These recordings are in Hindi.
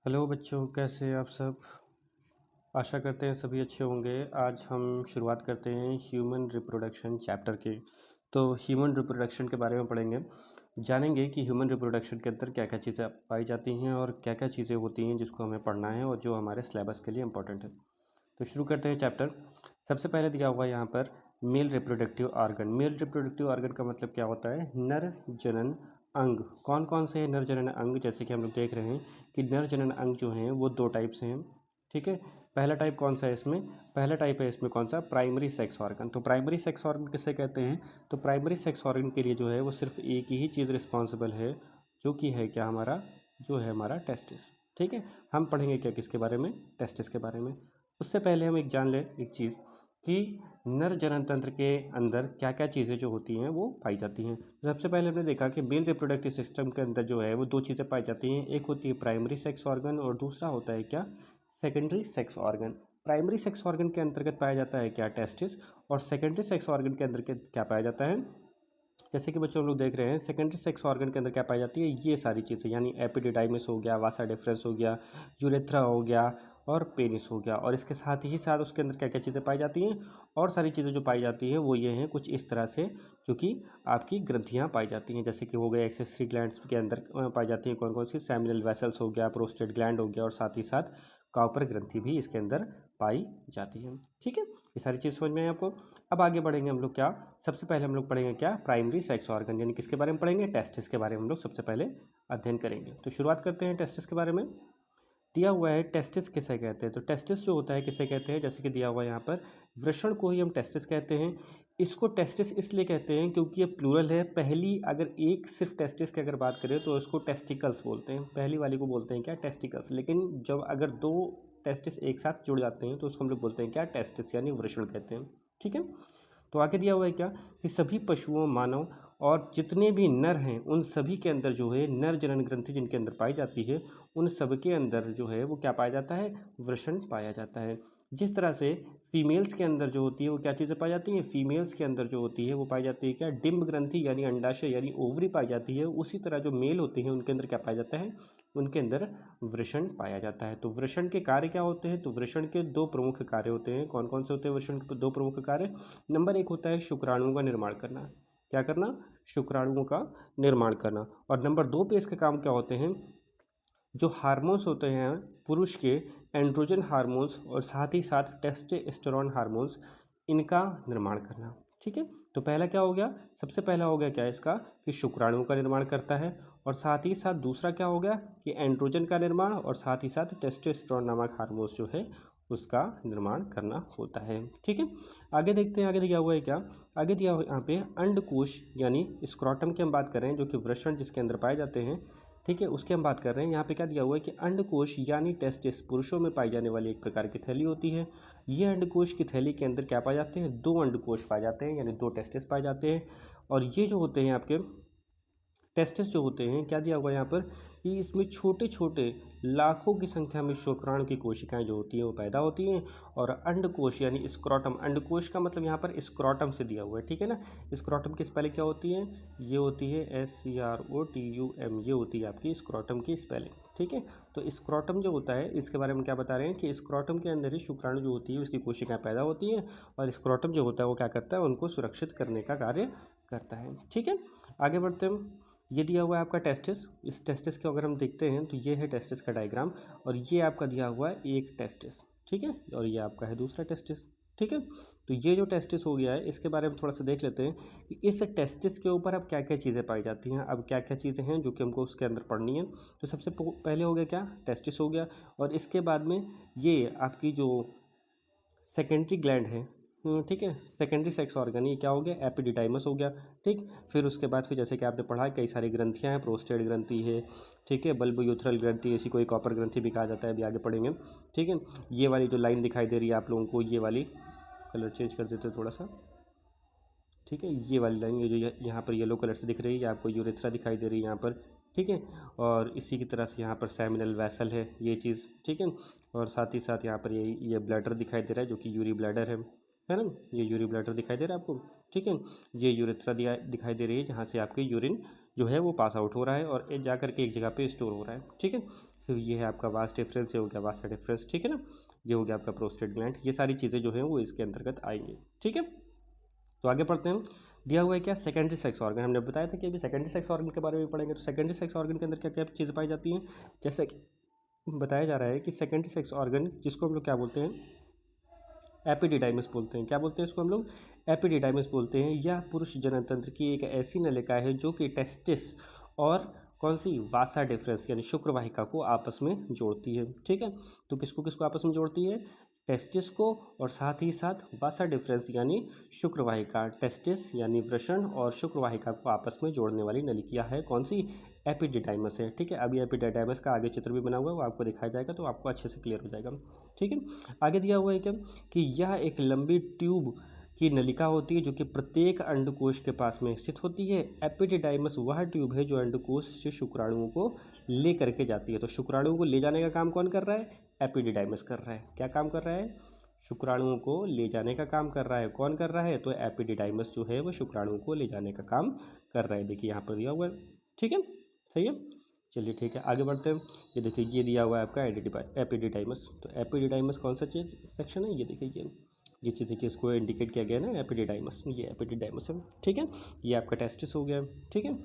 हेलो बच्चों, कैसे हैं आप सब। आशा करते हैं सभी अच्छे होंगे। आज हम शुरुआत करते हैं ह्यूमन रिप्रोडक्शन चैप्टर के। तो ह्यूमन रिप्रोडक्शन के बारे में पढ़ेंगे, जानेंगे कि ह्यूमन रिप्रोडक्शन के अंदर क्या क्या चीज़ें पाई जाती हैं और क्या क्या चीज़ें होती हैं जिसको हमें पढ़ना है और जो हमारे सिलेबस के लिए इम्पोर्टेंट है। तो शुरू करते हैं चैप्टर। सबसे पहले दिया हुआ है यहाँ पर male reproductive organ. Male reproductive organ का मतलब क्या होता है? नर जनन अंग। कौन कौन से नर जनन अंग? जैसे कि हम लोग देख रहे हैं कि नर जनन अंग जो हैं वो दो टाइप से हैं। ठीक है, पहला टाइप कौन सा है इसमें? पहला टाइप है इसमें कौन सा? Primary sex organ. तो प्राइमरी सेक्स ऑर्गन किसे कहते हैं? तो प्राइमरी सेक्स ऑर्गन के लिए जो है वो सिर्फ एक ही चीज़ रिस्पॉन्सिबल है, जो कि है क्या? हमारा जो है हमारा टेस्टिस। ठीक है, हम पढ़ेंगे क्या किसके बारे में? टेस्टिस के बारे में। उससे पहले हम एक जान लें एक चीज़ कि नर जनन तंत्र के अंदर क्या क्या चीज़ें जो होती हैं वो पाई जाती हैं। तो सबसे पहले हमने देखा कि मेल रिप्रोडक्टिव सिस्टम के अंदर जो है वो दो चीज़ें पाई जाती हैं। एक होती है प्राइमरी सेक्स ऑर्गन और दूसरा होता है क्या? Secondary sex organ. Primary sex organ के अंतर्गत पाया जाता है क्या? टेस्टिस। और सेकेंडरी सेक्स ऑर्गन के अंदर क्या पाया जाता है? जैसे कि बच्चों हम लोग देख रहे हैं सेकेंडरी सेक्स ऑर्गन के अंदर क्या पाई जाती है? ये सारी चीज़ें, यानी एपिडिडाइमिस हो गया, वासा डिफरेंस हो गया, यूरेथ्रा हो गया और पेनिस हो गया। और इसके साथ ही साथ उसके अंदर क्या क्या चीज़ें पाई जाती हैं? और सारी चीज़ें जो पाई जाती हैं वो ये हैं कुछ इस तरह से, जो कि आपकी ग्रंथियाँ पाई जाती हैं। जैसे कि हो गए एक्सेसरी ग्लैंड्स के अंदर पाई जाती हैं कौन कौन सी? सेमिनल वेसल्स हो गया, प्रोस्टेट ग्लैंड हो गया और साथ ही साथ कॉपर ग्रंथि भी इसके अंदर पाई जाती है। ठीक है, ये सारी चीज़ समझ में आई आपको। अब आगे बढ़ेंगे हम लोग क्या? सबसे पहले हम लोग पढ़ेंगे क्या? प्राइमरी सेक्स ऑर्गन, यानी किसके बारे में पढ़ेंगे? टेस्टिस के बारे में हम लोग सबसे पहले अध्ययन करेंगे। तो शुरुआत करते हैं टेस्टिस के बारे में। दिया हुआ है टेस्टिस किसे कहते हैं? तो टेस्टिस जो होता है किसे कहते हैं? जैसे कि दिया हुआ है यहाँ पर वृषण को ही हम टेस्टिस कहते हैं। इसको टेस्टिस इसलिए कहते हैं क्योंकि ये प्लूरल है। पहली अगर एक सिर्फ टेस्टिस की अगर बात करें तो इसको टेस्टिकल्स बोलते हैं, पहली वाली को बोलते हैं क्या? टेस्टिकल्स। लेकिन जब अगर दो टेस्टिस एक साथ जुड़ जाते हैं तो उसको हम लोग बोलते हैं क्या? टेस्टिस, यानी वृषण कहते हैं। ठीक है, तो आगे दिया हुआ है क्या कि सभी पशुओं, मानव और जितने भी नर हैं उन सभी के अंदर जो है नर जनन ग्रंथि जिनके अंदर पाई जाती है, उन सब के अंदर जो है वो क्या पाया जाता है? वृषण पाया जाता है। जिस तरह से फीमेल्स के अंदर जो होती है वो क्या चीज़ें पाई जाती हैं? फीमेल्स के अंदर जो होती है वो पाई जाती है क्या? डिम्ब ग्रंथि, यानी अंडाशय यानी ओवरी पाई जाती है। उसी तरह जो मेल होते हैं उनके अंदर क्या पाया जाता है? उनके अंदर वृषण पाया जाता है। तो वृषण के कार्य क्या होते हैं? तो वृषण के दो प्रमुख कार्य होते हैं। कौन कौन से होते हैं वृषण के दो प्रमुख कार्य? नंबर एक होता है शुक्राणुओं का निर्माण करना। क्या करना? शुक्राणुओं का निर्माण करना। और नंबर दो पे इसके काम क्या होते हैं? जो हार्मोन्स होते हैं पुरुष के, एंड्रोजन हार्मोन्स और साथ ही साथ टेस्टोस्टेरोन हार्मोन्स, इनका निर्माण करना। ठीक है, तो पहला क्या हो गया? सबसे पहला हो गया क्या इसका कि शुक्राणुओं का निर्माण करता है, और साथ ही साथ दूसरा क्या हो गया कि एंड्रोजन का निर्माण और साथ ही साथ टेस्टोस्टेरोन नामक हार्मोन्स जो है उसका निर्माण करना होता है। ठीक है, आगे देखते हैं आगे दिया हुआ है क्या। आगे दिया हुआ यहाँ पे अंडकोश यानी स्क्रोटम की हम बात कर रहे हैं, जो कि वृषण जिसके अंदर पाए जाते हैं। ठीक है, उसकी हम बात कर रहे हैं। यहाँ पे क्या दिया हुआ है कि अंडकोश यानी टेस्टिस पुरुषों में पाई जाने वाली एक प्रकार की थैली होती है। ये अंडकोश की थैली के अंदर क्या पाए जाते हैं? दो अंडकोश पाए जाते हैं, यानी दो टेस्टिस पाए जाते हैं। और ये जो होते हैं आपके टेस्टिस जो होते हैं, क्या दिया हुआ है यहाँ पर कि इसमें छोटे छोटे लाखों की संख्या में शुक्राणु की कोशिकाएं जो होती हैं वो पैदा होती हैं। और अंडकोश यानी स्क्रोटम, अंडकोश का मतलब यहाँ पर स्क्रोटम से दिया हुआ है। ठीक है ना, स्क्रोटम की स्पेलिंग क्या होती है? ये होती है SCROTUM, ये होती है आपकी स्क्रोटम की स्पेलिंग। ठीक है, तो स्क्रोटम जो होता है इसके बारे में क्या बता रहे हैं कि स्क्रोटम के अंदर ही शुक्राणु जो होती है उसकी कोशिकाएं पैदा होती हैं, और स्क्रोटम जो होता है वो क्या करता है? उनको सुरक्षित करने का कार्य करता है। ठीक है, आगे बढ़ते हैं। ये दिया हुआ है आपका टेस्टिस। इस टेस्टिस को अगर हम देखते हैं तो ये है टेस्टिस का डायग्राम, और ये आपका दिया हुआ है एक टेस्टिस। ठीक है, और ये आपका है दूसरा टेस्टिस। ठीक है, तो ये जो टेस्टिस हो गया है इसके बारे में थोड़ा सा देख लेते हैं कि इस टेस्टिस के ऊपर अब क्या क्या चीज़ें पाई जाती हैं, अब क्या क्या चीज़ें हैं जो कि हमको उसके अंदर पढ़नी है। तो सबसे पहले हो गया क्या? टेस्टिस हो गया, और इसके बाद में ये आपकी जो सेकेंडरी ग्लैंड है, ठीक है, सेकेंडरी सेक्स ऑर्गन, ये क्या हो गया? एपिडिडाइमस हो गया। ठीक, फिर उसके बाद फिर जैसे कि आपने पढ़ा कई सारी ग्रंथियां हैं, प्रोस्टेट ग्रंथि है, ठीक है, बल्बोयूथरल ग्रंथि, इसी को एक कॉपर ग्रंथि भी कहा जाता है, अभी आगे पढ़ेंगे। ठीक है, ये वाली जो लाइन दिखाई दे रही है आप लोगों को, ये वाली कलर चेंज कर देते हैं थोड़ा सा। ठीक है, ये वाली लाइन, ये जो यहाँ पर येलो कलर से दिख रही है, आपको यूरेथ्रा दिखाई दे रही है यहाँ पर। ठीक है, और इसी की तरह से यहाँ पर सेमिनल वैसल है ये चीज़। ठीक है, और साथ ही साथ यहाँ पर ये ब्लैडर दिखाई दे रहा है जो कि यूरी ब्लैडर है ना, ये यूरी ब्लैडर दिखाई दे रहा है आपको। ठीक है, ये यूरेथ्रा दिखाई दे रही है जहाँ से आपकी यूरिन जो है वो पास आउट हो रहा है और ये जा करके एक जगह पे स्टोर हो रहा है, ठीक है। तो ये है आपका वास डिफरेंस, ये हो गया वासा डिफरेंस, ठीक है ना। ये हो गया आपका प्रोस्टेट ग्लैंड, ये सारी चीज़ें जो हैं वो इसके अंतर्गत आएंगी, ठीक है। तो आगे पढ़ते हैं। दिया हुआ है क्या, सेकेंडरी सेक्स ऑर्गन। हमने बताया था कि अभी सेकेंडरी सेक्स ऑर्गन के बारे में पढ़ेंगे। तो सेकेंडरी सेक्स ऑर्गन के अंदर क्या क्या चीज़ें पाई जाती हैं, जैसे कि बताया जा रहा है कि सेकेंडरी सेक्स ऑर्गन जिसको हम लोग क्या बोलते हैं, एपिडिडाइमस बोलते हैं। क्या बोलते हैं इसको हम लोग, एपिडिडाइमस बोलते हैं। यह पुरुष जननतंत्र की एक ऐसी नलिका है जो कि टेस्टिस और कौन सी, वासा डिफरेंस यानी शुक्र वाहिका को आपस में जोड़ती है, ठीक है। तो किसको किसको आपस में जोड़ती है, टेस्टिस को और साथ ही साथ वासा डिफरेंस यानी शुक्र वाहिका। टेस्टिस यानी वृषण और शुक्र वाहिका को आपस में जोड़ने वाली नलिका है कौन सी, एपिडिडाइमस है, ठीक है। अभी एपिडिडाइमस का आगे चित्र भी बना हुआ है, वो आपको दिखाया जाएगा तो आपको अच्छे से क्लियर हो जाएगा, ठीक है। आगे दिया हुआ है क्या, कि यह एक लंबी ट्यूब की नलिका होती है जो कि प्रत्येक अंडकोश के पास में स्थित होती है। एपिडिडाइमस वह ट्यूब है जो अंडकोश से शुक्राणुओं को ले करके जाती है। तो शुक्राणुओं को ले जाने का काम कौन कर रहा है, एपिडिडाइमस कर रहा है। क्या काम कर रहा है, शुक्राणुओं को ले जाने का काम कर रहा है। कौन कर रहा है, तो एपिडिडाइमस जो है वो शुक्राणुओं को ले जाने का काम कर रहा है। देखिए यहाँ पर दिया हुआ है, ठीक है, सही है। चलिए ठीक है, आगे बढ़ते हैं। ये देखिए ये दिया हुआ है आपका एपिडिडाइमस। तो एपिडिडाइमस कौन सा चीज सेक्शन है, ये देखिए ये चीज़ देखिए, इसको इंडिकेट किया गया ना एपिडिडाइमस, ये एपिडिडाइमस है, ठीक है। ये आपका टेस्टिस हो गया, ठीक है।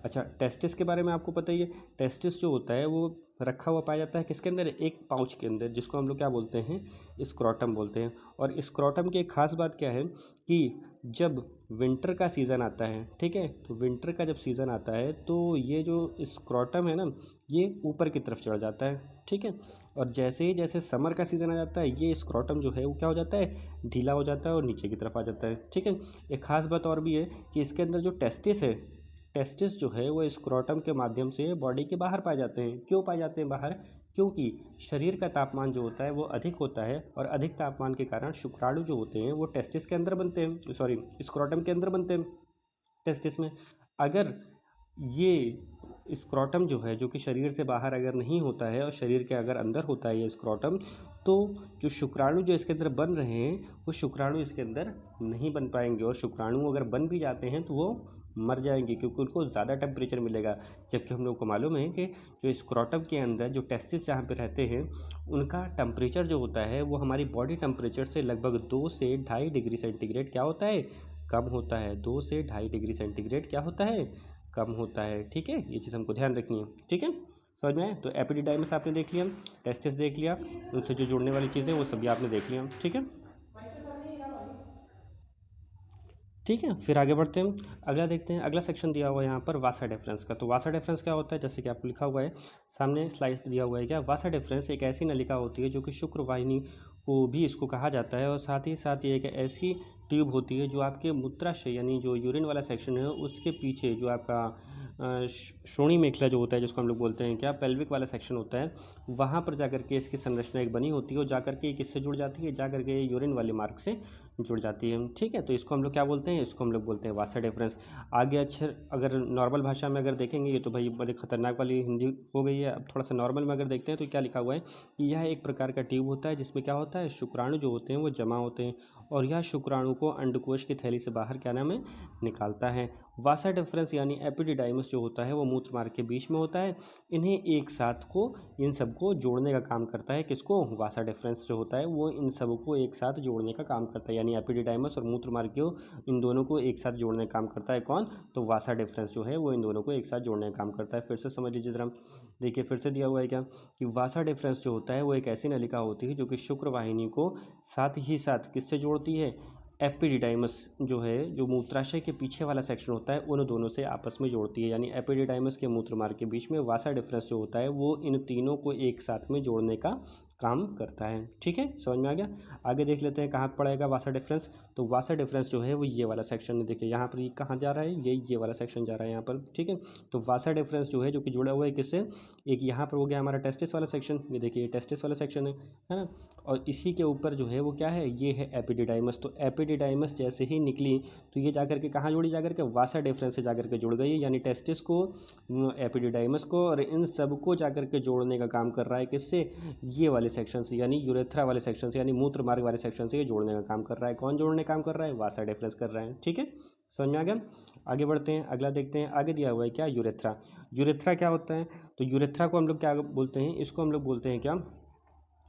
अच्छा, टेस्टिस के बारे में आपको पता ही है, टेस्टिस जो होता है वो रखा हुआ पाया जाता है किसके अंदर, एक पाउच के अंदर, जिसको हम लोग क्या बोलते हैं, स्क्रोटम बोलते हैं। और स्क्रोटम की एक खास बात क्या है कि जब विंटर का सीज़न आता है, ठीक है, तो विंटर का जब सीज़न आता है तो ये जो स्क्रोटम है ना, ये ऊपर की तरफ चढ़ जाता है, ठीक है। और जैसे ही जैसे समर का सीज़न आ जाता है, ये स्क्रोटम जो है वो क्या हो जाता है, ढीला हो जाता है और नीचे की तरफ आ जाता है, ठीक है। एक खास बात और भी है कि इसके अंदर जो टेस्टिस है, टेस्टिस जो है वो स्क्रोटम के माध्यम से बॉडी के बाहर पाए जाते हैं। क्यों पाए जाते हैं बाहर, क्योंकि शरीर का तापमान जो होता है वो अधिक होता है और अधिक तापमान के कारण शुक्राणु जो होते हैं वो टेस्टिस के अंदर बनते हैं, सॉरी स्क्रोटम के अंदर बनते हैं, टेस्टिस में। अगर ये स्क्रोटम जो है, जो कि शरीर से बाहर अगर नहीं होता है और शरीर के अगर अंदर होता है ये स्क्रोटम, तो जो शुक्राणु जो इसके अंदर बन रहे हैं वो शुक्राणु इसके अंदर नहीं बन पाएंगे। और शुक्राणु अगर बन भी जाते हैं तो वो मर जाएंगे, क्योंकि उनको ज़्यादा टेम्परेचर मिलेगा। जबकि हम लोग को मालूम है कि जो स्क्रोटम के अंदर जो टेस्टिस जहाँ पे रहते हैं, उनका टेम्परेचर जो होता है वो हमारी बॉडी टेम्परेचर से लगभग 2 से 2.5 डिग्री सेंटीग्रेड क्या होता है, कम होता है। 2 से 2.5 डिग्री सेंटीग्रेड क्या होता है, कम होता है, ठीक है। ये चीज़ हमको ध्यान रखनी है, ठीक है, समझ में आए। तो एपिडिडाइमस आपने देख लिया, टेस्टिस देख लिया, उनसे जो जुड़ने वाली चीज़ें वो सभी आपने देख लिया, ठीक है। ठीक है, फिर आगे बढ़ते हैं। अगला देखते हैं, अगला सेक्शन दिया हुआ है यहाँ पर वासा डिफरेंस का। तो वासा डिफरेंस क्या होता है, जैसे कि आपको लिखा हुआ है सामने स्लाइड दिया हुआ है, क्या वासा डिफरेंस एक ऐसी नलिका होती है जो कि शुक्र वाहिनी को भी इसको कहा जाता है। और साथ ही साथ ये एक ऐसी ट्यूब होती है जो आपके मूत्राशय यानी जो यूरिन वाला सेक्शन है उसके पीछे जो आपका श्रोणी मेखला जो होता है, जिसको हम लोग बोलते हैं क्या, पेल्विक वाला सेक्शन होता है, वहाँ पर जाकर के इसकी संरचना एक बनी होती है और जाकर के किससे जुड़ जाती है, जाकर के यूरिन वाले मार्ग से जुड़ जाती है, ठीक है। तो इसको हम लोग क्या बोलते हैं, इसको हम लोग बोलते हैं वासा डिफरेंस। आगे अक्षर अगर नॉर्मल भाषा में अगर देखेंगे, ये तो भाई बड़ी खतरनाक वाली हिंदी हो गई है। अब थोड़ा सा नॉर्मल में अगर देखते हैं तो क्या लिखा हुआ है कि यह एक प्रकार का ट्यूब होता है जिसमें क्या होता है, शुक्राणु जो होते हैं वो जमा होते हैं और यह शुक्राणु को अंडकोश की थैली से बाहर क्या नाम है, निकालता है। वासा डिफरेंस यानी एपिडिडाइमस जो होता है वो मूत्र मार्ग के बीच में होता है। इन्हें एक साथ को, इन सबको जोड़ने का काम करता है, किसको, वासा डिफरेंस जो होता है वो इन सबको एक साथ जोड़ने का काम करता है। यानी एपिडिडाइमस और मूत्र मार्ग को, इन दोनों को एक साथ जोड़ने का काम करता है कौन, तो वासा डिफरेंस जो है वो इन दोनों को एक साथ जोड़ने का काम करता है। फिर से समझ लीजिए जरा, देखिए फिर से दिया हुआ है क्या, कि वासा डिफरेंस जो होता है वो एक ऐसी नलिका होती है जो कि शुक्र वाहिनी को साथ ही साथ किससे जोड़ती है, एपिडिडाइमस जो है, जो मूत्राशय के पीछे वाला सेक्शन होता है, उन दोनों से आपस में जोड़ती है। यानी एपिडिडाइमस के मूत्र मार्ग के बीच में वासा डिफरेंस जो होता है वो इन तीनों को एक साथ में जोड़ने का काम करता है, ठीक है, समझ में आ गया। आगे देख लेते हैं कहाँ पड़ेगा वासा डिफरेंस। तो वासा डिफरेंस जो है वो ये वाला सेक्शन है, देखिए यहाँ पर ये कहाँ जा रहा है, ये वाला सेक्शन जा रहा है यहाँ पर, ठीक है। तो वासा डिफरेंस जो है जो कि जुड़ा हुआ है किससे, एक यहाँ पर हो गया हमारा टेस्टिस वाला सेक्शन, ये देखिए ये टेस्टिस वाला सेक्शन है ना। और इसी के ऊपर जो है वो क्या है, ये है एपिडिडाइमस। तो एपिडिडाइमस जैसे ही निकली तो ये जाकर के कहाँ जुड़ी, जाकर के वासा डिफरेंस से जाकर के जुड़ गई, यानी टेस्टिस को, एपिडिडाइमस को, और इन सब को जाकर के जोड़ने का काम कर रहा है किससे, ये वाले सेक्शन से, यानी यूरेथ्रा वाले सेक्शन से, यानी मूत्र मार्ग वाले सेक्शन से ये जोड़ने का काम कर रहा है। कौन जोड़ने का काम कर रहा है, वासा डिफरेंस कर रहा है, ठीक है, समझ में आ गया। आगे बढ़ते हैं, अगला देखते हैं। आगे दिया हुआ है क्या, यूरेथ्रा। यूरेथ्रा क्या होता है, तो यूरेथ्रा को हम लोग क्या बोलते हैं, इसको हम लोग बोलते हैं क्या,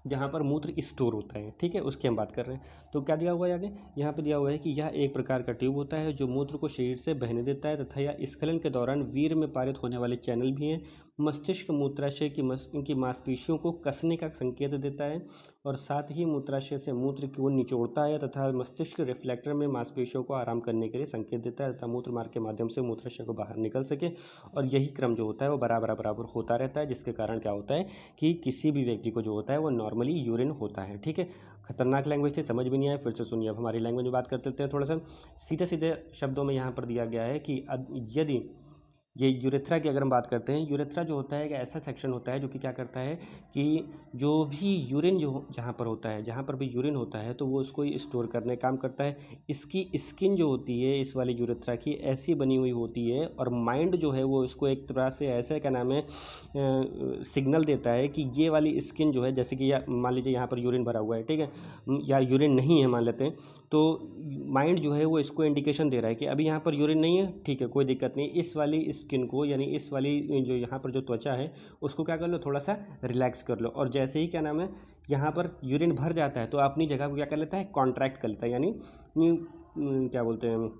जहाँ पर मूत्र स्टोर होता है, ठीक है, उसकी हम बात कर रहे हैं। तो क्या दिया हुआ है आगे, यहाँ पे दिया हुआ है कि यह एक प्रकार का ट्यूब होता है जो मूत्र को शरीर से बहने देता है तथा यह स्खलन के दौरान वीर्य में पारित होने वाले चैनल भी हैं। मस्तिष्क मूत्राशय की मांसपेशियों को कसने का संकेत देता है और साथ ही मूत्राशय से मूत्र को निचोड़ता है तथा मस्तिष्क रिफ्लेक्टर में मांसपेशियों को आराम करने के लिए संकेत देता है तथा मूत्र मार्ग के माध्यम से मूत्राशय को बाहर निकल सके। और यही क्रम जो होता है वो बराबर बराबर होता रहता है, जिसके कारण क्या होता है कि किसी भी व्यक्ति को जो होता है वो नॉर्मली यूरिन होता है, ठीक है। खतरनाक लैंग्वेज थी, समझ भी नहीं आया, फिर से सुनिए। अब हमारी लैंग्वेज में बात कर लेते हैं थोड़ा सा। सीधे सीधे शब्दों में यहाँ पर दिया गया है कि यदि ये यूरेथ्रा की अगर हम बात करते हैं, यूरेथ्रा जो होता है एक ऐसा सेक्शन होता है जो कि क्या करता है कि जो भी यूरिन जो जहाँ पर होता है, जहाँ पर भी यूरिन होता है तो वो उसको स्टोर करने काम करता है। इसकी स्किन जो होती है इस वाली यूरेथ्रा की ऐसी बनी हुई होती है और माइंड जो है वो इसको एक तरह से ऐसे क्या नाम है सिग्नल देता है कि ये वाली स्किन जो है, जैसे कि मान लीजिए यहाँ पर यूरिन भरा हुआ है, ठीक है, या यूरिन नहीं है मान लेते हैं, तो माइंड जो है वो इसको इंडिकेशन दे रहा है कि अभी यहाँ पर यूरिन नहीं है, ठीक है, कोई दिक्कत नहीं, इस वाली स्किन को यानी इस वाली जो यहाँ पर जो त्वचा है उसको क्या कर लो, थोड़ा सा रिलैक्स कर लो। और जैसे ही क्या नाम है यहाँ पर यूरिन भर जाता है तो अपनी जगह को क्या कर लेता है, कॉन्ट्रैक्ट कर लेता है, यानी क्या बोलते हैं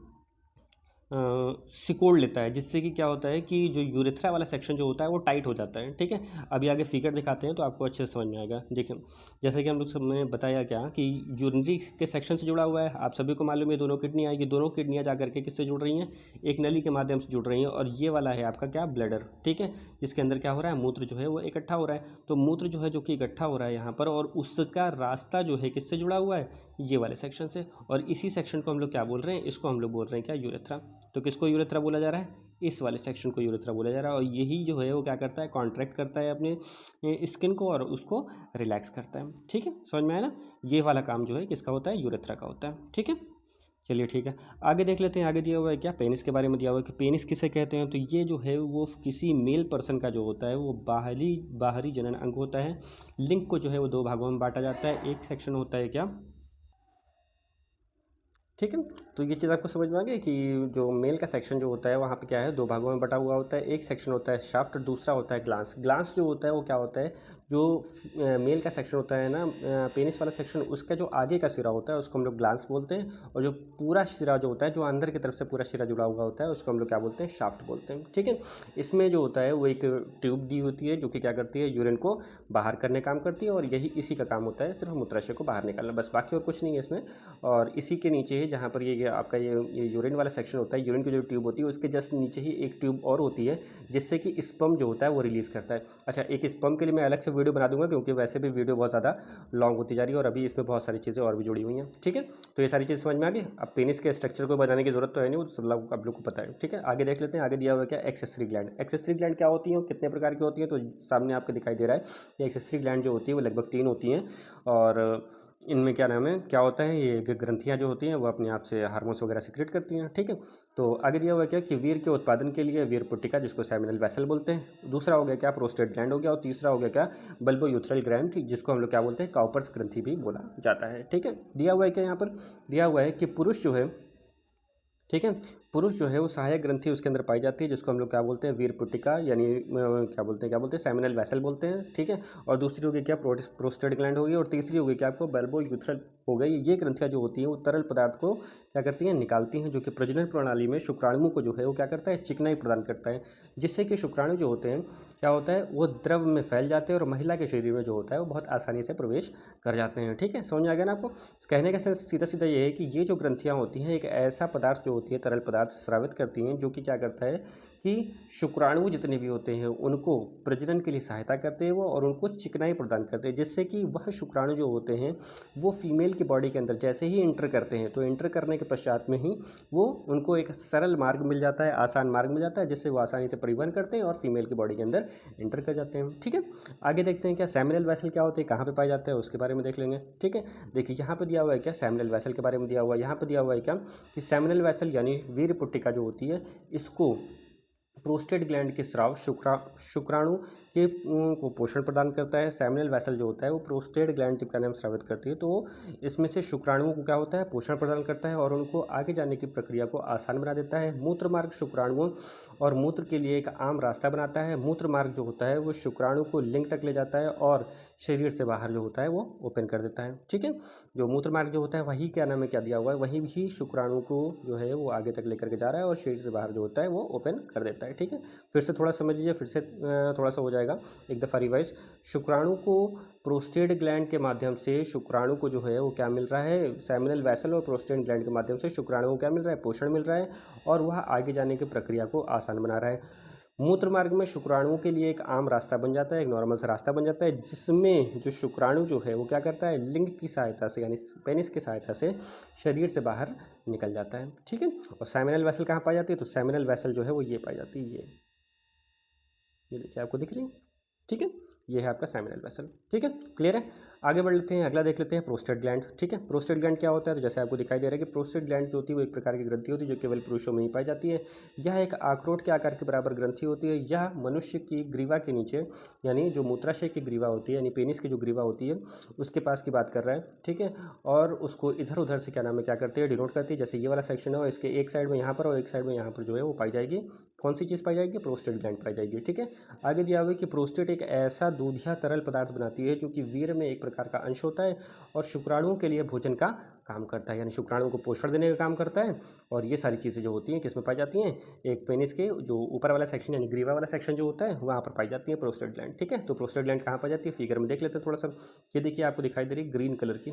सिकोड़ लेता है, जिससे कि क्या होता है कि जो यूरेथ्रा वाला सेक्शन जो होता है वो टाइट हो जाता है, ठीक है। अभी आगे फिगर दिखाते हैं तो आपको अच्छे से समझ में आएगा। देखिए जैसे कि हम लोग सब ने बताया क्या कि यूरिनरी के सेक्शन से जुड़ा हुआ है, आप सभी को मालूम है दोनों किडनी आएगी, दोनों किडनियाँ जा करके किससे जुड़ रही हैं, एक नली के माध्यम से जुड़ रही हैं, और ये वाला है आपका क्या, ब्लैडर, ठीक है, जिसके अंदर क्या हो रहा है, मूत्र जो है वो इकट्ठा हो रहा है। तो मूत्र जो है जो कि इकट्ठा हो रहा है यहाँ पर, और उसका रास्ता जो है किससे जुड़ा हुआ है, ये वाले सेक्शन से, और इसी सेक्शन को हम लोग क्या बोल रहे हैं, इसको हम लोग बोल रहे हैं क्या, यूरेथ्रा। तो किसको यूरेथ्रा बोला जा रहा है, इस वाले सेक्शन को यूरेथ्रा बोला जा रहा है। और यही जो है वो क्या करता है, कॉन्ट्रैक्ट करता है अपने स्किन को और उसको रिलैक्स करता है, ठीक है, समझ में आया ना। ये वाला काम जो है किसका होता है, यूरेथ्रा का होता है, ठीक है। चलिए ठीक है, आगे देख लेते हैं। आगे दिया हुआ है क्या, पेनिस के बारे में दिया हुआ है कि पेनिस किसे कहते हैं। तो ये जो है वो किसी मेल पर्सन का जो होता है वो बाहरी जनन अंग होता है। लिंग को जो है वो दो भागों में बांटा जाता है। एक सेक्शन होता है क्या, ठीक है। तो ये चीज़ आपको समझ में आ गई कि जो मेल का सेक्शन जो होता है वहाँ पे क्या है, दो भागों में बटा हुआ होता है। एक सेक्शन होता है शाफ्ट, दूसरा होता है ग्लांस। ग्लांस जो होता है वो क्या होता है, जो मेल का सेक्शन होता है ना, पेनिस वाला सेक्शन, उसका जो आगे का सिरा होता है उसको हम लोग ग्लांस बोलते हैं, और जो पूरा सिरा जो होता है, जो अंदर की तरफ से पूरा सिरा जुड़ा हुआ होता है, उसको हम लोग क्या बोलते हैं, शाफ्ट बोलते हैं, ठीक है। इसमें जो होता है वो एक ट्यूब दी होती है जो कि क्या करती है, यूरिन को बाहर करने काम करती है, और यही इसी का काम होता है, सिर्फ मूत्राशय को बाहर निकालना, बस, बाकी और कुछ नहीं है इसमें। और इसी के नीचे ही जहाँ पर ये आपका ये यूरिन वाला सेक्शन होता है, यूरिन की जो ट्यूब होती है उसके जस्ट नीचे ही एक ट्यूब और होती है जिससे कि स्पर्म जो होता है वो रिलीज़ करता है। अच्छा, एक स्पर्म के लिए मैं अलग से वीडियो बना दूंगा क्योंकि वैसे भी वीडियो बहुत ज़्यादा लॉन्ग होती जा रही है और अभी इसमें बहुत सारी चीज़ें और भी जुड़ी हुई हैं, ठीक है। तो ये सारी चीज़ समझ में आ गई। अब पेनिस के स्ट्रक्चर को बनाने की जरूरत तो है नहीं, वो सब लोग आप लोग को पता है, ठीक है। आगे देख लेते हैं। आगे दिया हुआ क्या, एक्सेसरी ग्लैंड। एक्सेसरी ग्लैंड क्या होती है, कितने प्रकार की होती है, तो सामने आपको दिखाई दे रहा है कि एक्सेसरी ग्लैंड जो होती है वो लगभग 3 होती हैं। और इनमें क्या नाम है, क्या होता है, ये ग्रंथियाँ जो होती हैं वो अपने आप से हार्मोन्स वगैरह सिक्रेट करती हैं, ठीक है। तो आगे दिया हुआ क्या कि वीर्य के उत्पादन के लिए वीर्य पुट्टिका, जिसको सेमिनल वेसल बोलते हैं। दूसरा हो गया क्या, प्रोस्टेट ग्लैंड हो गया, और तीसरा हो गया क्या, बल्बो यूथ्रल ग्लैंड, जिसको हम लोग क्या बोलते हैं, काउपर्स ग्रंथि भी बोला जाता है, ठीक है। दिया हुआ है क्या, यहाँ पर दिया हुआ है कि पुरुष जो है, ठीक है, पुरुष जो है वो सहायक ग्रंथि उसके अंदर पाई जाती है, जिसको हम लोग क्या बोलते हैं, वीर पुट्टिका, यानी क्या बोलते हैं सेमिनल वेसल बोलते हैं, ठीक है। और दूसरी होगी क्या, प्रोस्टेट ग्लैंड होगी, और तीसरी होगी क्या, आपको बल्बो यूथ्रल हो गई। ये ग्रंथियाँ जो होती हैं वो तरल पदार्थ को क्या करती हैं, निकालती हैं, जो कि प्रजनन प्रणाली में शुक्राणु को जो है वो क्या करता है, चिकनाई प्रदान करता है, जिससे कि शुक्राणु जो होते हैं क्या होता है, वो द्रव में फैल जाते हैं और महिला के शरीर में जो होता है वो बहुत आसानी से प्रवेश कर जाते हैं, ठीक है। समझ में आ गया ना आपको। कहने का सेंस सीधा सीधा ये है कि ये जो ग्रंथियाँ होती हैं एक ऐसा पदार्थ जो होती है, तरल पदार्थ स्रावित करती हैं, जो कि क्या करता है कि शुक्राणु जितने भी होते हैं उनको प्रजनन के लिए सहायता करते हैं वो, और उनको चिकनाई प्रदान करते हैं, जिससे कि वह शुक्राणु जो होते हैं वो फीमेल की बॉडी के अंदर जैसे ही इंटर करते हैं, तो इंटर करने के पश्चात में ही वो उनको एक सरल मार्ग मिल जाता है, आसान मार्ग मिल जाता है, जिससे वो आसानी से परिवहन करते हैं और फीमेल की बॉडी के अंदर इंटर कर जाते हैं, ठीक है। आगे देखते हैं क्या सेमिनल वेसल क्या होते हैं, कहाँ पे पाए जाते हैं, उसके बारे में देख लेंगे, ठीक है। देखिए यहाँ पे दिया हुआ है क्या, सेमिनल वेसल के बारे में दिया हुआ है। यहाँ पे दिया हुआ है क्या कि सेमिनल वेसल यानी वीर्य पुट्टिका जो होती है, इसको प्रोस्टेट ग्लैंड के स्राव शुक्राणु के को पोषण प्रदान करता है। सेमिनल वेसल जो होता है वो प्रोस्टेट ग्लैंड जब क्या नाम स्रावित करती है तो इसमें से शुक्राणुओं को क्या होता है, पोषण प्रदान करता है और उनको आगे जाने की प्रक्रिया को आसान बना देता है। मूत्र मार्ग शुक्राणुओं और मूत्र के लिए एक आम रास्ता बनाता है। मूत्र मार्ग जो होता है वो शुक्राणु को लिंग तक ले जाता है और शरीर से बाहर जो होता है वो ओपन कर देता है। ठीक है, जो मूत्र मार्ग जो होता है वही क्या नाम है, क्या दिया हुआ है, वही भी शुक्राणु को जो है वो आगे तक लेकर के जा रहा है और शरीर से बाहर जो होता है वो ओपन कर देता है। ठीक है, फिर से थोड़ा समझ लीजिए, फिर से थोड़ा सा हो जाएगा एक दफ़ा रिवाइज। शुक्राणु को प्रोस्टेट ग्लैंड के माध्यम से शुक्राणु को जो है वो क्या मिल रहा है, सेमिनल वेसल और प्रोस्टेट ग्लैंड के माध्यम से शुक्राणु को क्या मिल रहा है, पोषण मिल रहा है और वह आगे जाने की प्रक्रिया को आसान बना रहा है। मूत्र मार्ग में शुक्राणुओं के लिए एक आम रास्ता बन जाता है, एक नॉर्मल सा रास्ता बन जाता है जिसमें जो शुक्राणु जो है वो क्या करता है, लिंग की सहायता से यानी पेनिस की सहायता से शरीर से बाहर निकल जाता है। ठीक है, और सेमिनल वेसल कहाँ पाई जाती है, तो सेमिनल वेसल जो है वो ये पाई जाती है, ये देखिए आपको दिख रही है। ठीक है, ये है आपका सेमिनल वेसल। ठीक है, क्लियर है। आगे बढ़ लेते हैं, अगला देख लेते हैं प्रोस्टेट ग्लैंड। ठीक है, प्रोस्टेट ग्लैंड क्या होता है, तो जैसे आपको दिखाई दे रहा है कि प्रोस्टेट ग्लैंड जो होती है वो एक प्रकार की ग्रंथि होती है जो केवल पुरुषों में ही पाई जाती है। यह एक अखरोट के आकार के बराबर ग्रंथि होती है। यह मनुष्य की ग्रीवा के नीचे यानी जो मूत्राशय की ग्रीवा होती है यानी पेनिस की जो ग्रीवा होती है उसके पास की बात कर रहा है। ठीक है, और उसको इधर उधर से क्या नाम है, क्या करते हैं, डिनोट करती है। जैसे ये वाला सेक्शन है और इसके एक साइड में यहाँ पर और एक साइड में यहाँ पर जो है वो पाई जाएगी। कौन सी चीज़ पाई जाएगी, प्रोस्टेट ग्लैंड पाई जाएगी। ठीक है, आगे दिया हुआ है कि प्रोस्टेट एक ऐसा दूधिया तरल पदार्थ बनाती है जो कि वीर्य में एक प्रकार का अंश होता है और शुक्राणुओं के लिए भोजन का काम करता है, यानी शुक्राणुओं को पोषण देने का काम करता है। और ये सारी चीज़ें जो होती हैं किसमें पाई जाती हैं, एक पेनिस के जो ऊपर वाला सेक्शन यानी ग्रीवा वाला सेक्शन जो होता है वहाँ पर पाई जाती है प्रोस्टेट ग्लैंड। ठीक है, तो प्रोस्टेट ग्लैंड कहाँ पाई जाती है, फिगर में देख लेते हैं थोड़ा सा। ये देखिए आपको दिखाई दे रही ग्रीन कलर की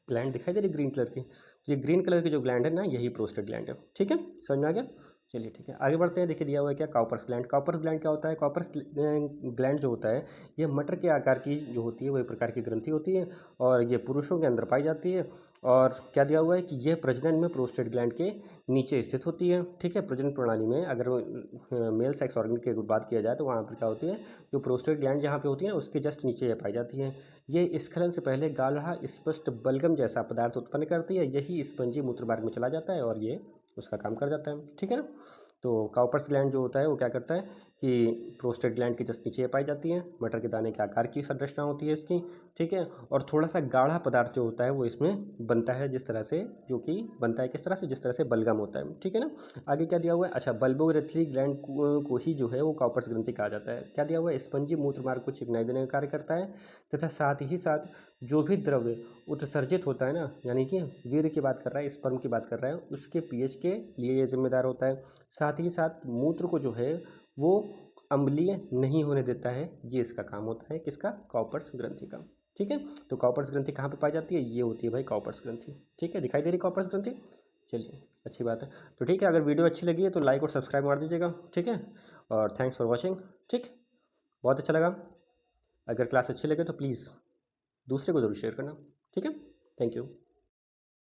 ग्लैंड दिखाई दे रही ग्रीन कलर की, तो ये ग्रीन कलर की जो ग्लैंड है ना यही प्रोस्टेट ग्लैंड है। ठीक है, समझ में आ गया। चलिए ठीक है, आगे बढ़ते हैं। देखिए दिया हुआ है क्या, कॉपर्स ग्लैंड। कॉपर्स ग्लैंड क्या होता है, कॉपर्स ग्लैंड जो होता है ये मटर के आकार की जो होती है वो एक प्रकार की ग्रंथि होती है और ये पुरुषों के अंदर पाई जाती है। और क्या दिया हुआ है कि यह प्रजनन में प्रोस्टेट ग्लैंड के नीचे स्थित होती है। ठीक है, प्रजनन प्रणाली में अगर मेल सेक्स ऑर्गन की बात किया जाए तो वहाँ पर क्या होती है, जो प्रोस्टेट ग्लैंड जहाँ पे होती है उसके जस्ट नीचे ये पाई जाती है। ये स्खलन से पहले गाढ़ा स्पष्ट बलगम जैसा पदार्थ उत्पन्न करती है, यही स्पंजी मूत्र मार्ग में चला जाता है और ये उसका काम कर जाता है। ठीक है ना, तो कॉपर्स ग्लैंड जो होता है वो क्या करता है कि प्रोस्टेट ग्लैंड के जस्ट नीचे पाई जाती है, मटर के दाने के आकार की संरचना होती है इसकी। ठीक है, और थोड़ा सा गाढ़ा पदार्थ जो होता है वो इसमें बनता है जिस तरह से, जो कि बनता है किस तरह से, जिस तरह से बलगम होता है। ठीक है ना, आगे क्या दिया हुआ है, अच्छा बल्बोरेथ्री ग्लैंड को ही जो है वो कॉपर्स ग्रंथि कहा जाता है। क्या दिया हुआ है, स्पंजी मूत्र मार्ग को चिकनाई देने का कार्य करता है तथा साथ ही साथ जो भी द्रव्य उत्सर्जित होता है ना, यानी कि वीर्य की बात कर रहा है, स्पर्म की बात कर रहा है, उसके पीएच के लिए ये जिम्मेदार होता है। साथ ही साथ मूत्र को जो है वो अम्लीय नहीं होने देता है, ये इसका काम होता है किसका, कॉपर्स ग्रंथि का। ठीक है, तो कॉपर्स ग्रंथि कहाँ पे पाई जाती है, ये होती है भाई कॉपर्स ग्रंथि। ठीक है, दिखाई दे रही कॉपर्स ग्रंथि। चलिए अच्छी बात है। तो ठीक है, अगर वीडियो अच्छी लगी है तो लाइक और सब्सक्राइब मार दीजिएगा। ठीक है, और थैंक्स फॉर वॉचिंग। ठीक, बहुत अच्छा लगा। अगर क्लास अच्छी लगे तो प्लीज़ दूसरे को ज़रूर शेयर करना। ठीक है, थैंक यू।